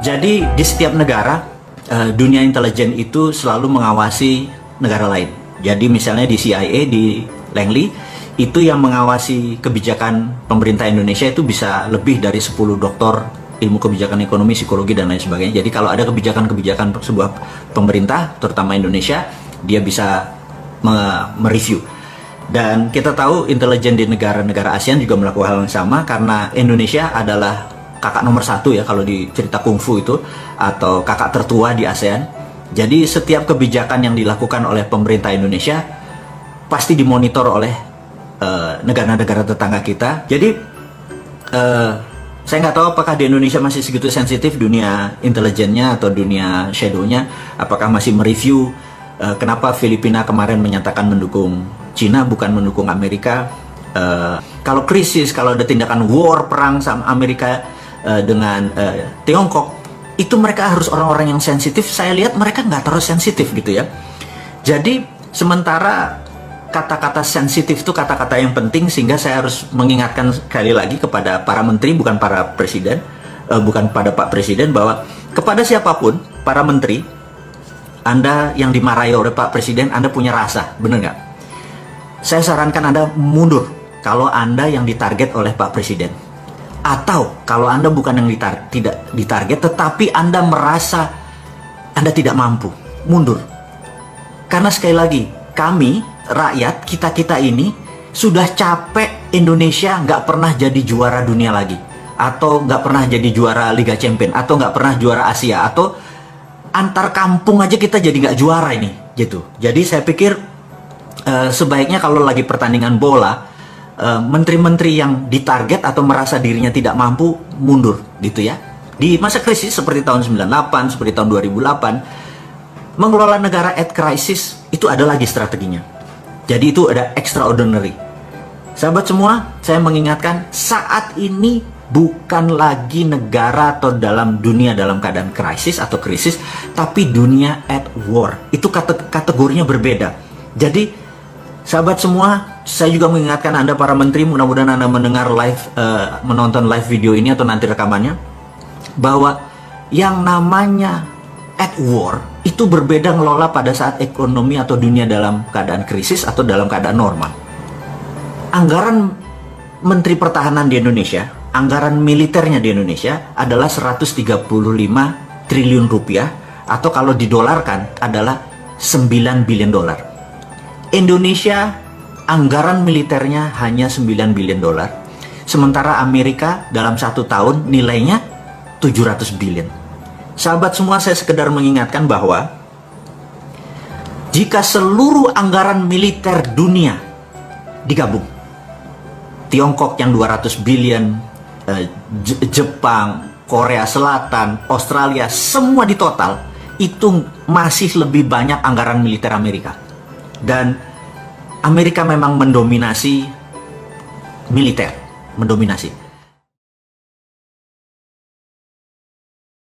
Jadi di setiap negara, dunia intelijen itu selalu mengawasi negara lain. Jadi misalnya di CIA, di Langley, itu yang mengawasi kebijakan pemerintah Indonesia itu bisa lebih dari 10 doktor ilmu kebijakan ekonomi, psikologi, dan lain sebagainya. Jadi kalau ada kebijakan-kebijakan sebuah pemerintah, terutama Indonesia, dia bisa mereview. Dan kita tahu intelijen di negara-negara ASEAN juga melakukan hal yang sama, karena Indonesia adalah kakak nomor 1 ya kalau di cerita kungfu itu, atau kakak tertua di ASEAN. Jadi setiap kebijakan yang dilakukan oleh pemerintah Indonesia pasti dimonitor oleh negara-negara tetangga kita. Jadi saya nggak tahu apakah di Indonesia masih segitu sensitif dunia intelijennya atau dunia shadownya. Apakah masih mereview kenapa Filipina kemarin menyatakan mendukung Cina bukan mendukung Amerika. Kalau krisis, kalau ada tindakan war, perang sama Amerika dengan Tiongkok, itu mereka harus orang-orang yang sensitif. Saya lihat mereka nggak terlalu sensitif gitu ya. Jadi sementara kata-kata sensitif itu kata-kata yang penting, sehingga saya harus mengingatkan sekali lagi kepada para menteri, bukan para presiden, bukan pada Pak Presiden, bahwa kepada siapapun, para menteri, Anda yang dimarahi oleh Pak Presiden, Anda punya rasa, bener nggak? Saya sarankan Anda mundur kalau Anda yang ditarget oleh Pak Presiden. Atau kalau Anda bukan yang tidak ditarget, tetapi Anda merasa Anda tidak mampu, mundur. Karena sekali lagi, kami, rakyat, kita-kita ini sudah capek Indonesia nggak pernah jadi juara dunia lagi. Atau nggak pernah jadi juara Liga Champion. Atau nggak pernah juara Asia. Atau antar kampung aja kita jadi nggak juara ini. Gitu. Jadi saya pikir sebaiknya kalau lagi pertandingan bola, menteri-menteri yang ditarget atau merasa dirinya tidak mampu, mundur gitu ya. Di masa krisis seperti tahun 98, seperti tahun 2008, mengelola negara at crisis itu ada lagi strateginya. Jadi itu ada extraordinary. Sahabat semua, saya mengingatkan saat ini bukan lagi negara atau dalam dunia dalam keadaan krisis atau krisis, tapi dunia at war. Itu kategorinya berbeda. Jadi sahabat semua, saya juga mengingatkan Anda para menteri, mudah-mudahan Anda mendengar live, menonton live video ini atau nanti rekamannya, bahwa yang namanya at war itu berbeda ngelola pada saat ekonomi atau dunia dalam keadaan krisis atau dalam keadaan normal. Anggaran Menteri Pertahanan di Indonesia, anggaran militernya di Indonesia adalah 135 triliun rupiah, atau kalau didolarkan adalah 9 billion dolar. Indonesia anggaran militernya hanya 9 billion dolar, sementara Amerika dalam 1 tahun nilainya 700 billion. Sahabat semua, saya sekedar mengingatkan bahwa jika seluruh anggaran militer dunia digabung, Tiongkok yang 200 billion, Jepang, Korea Selatan, Australia, semua di total, itu masih lebih banyak anggaran militer Amerika. Dan Amerika memang mendominasi militer, mendominasi.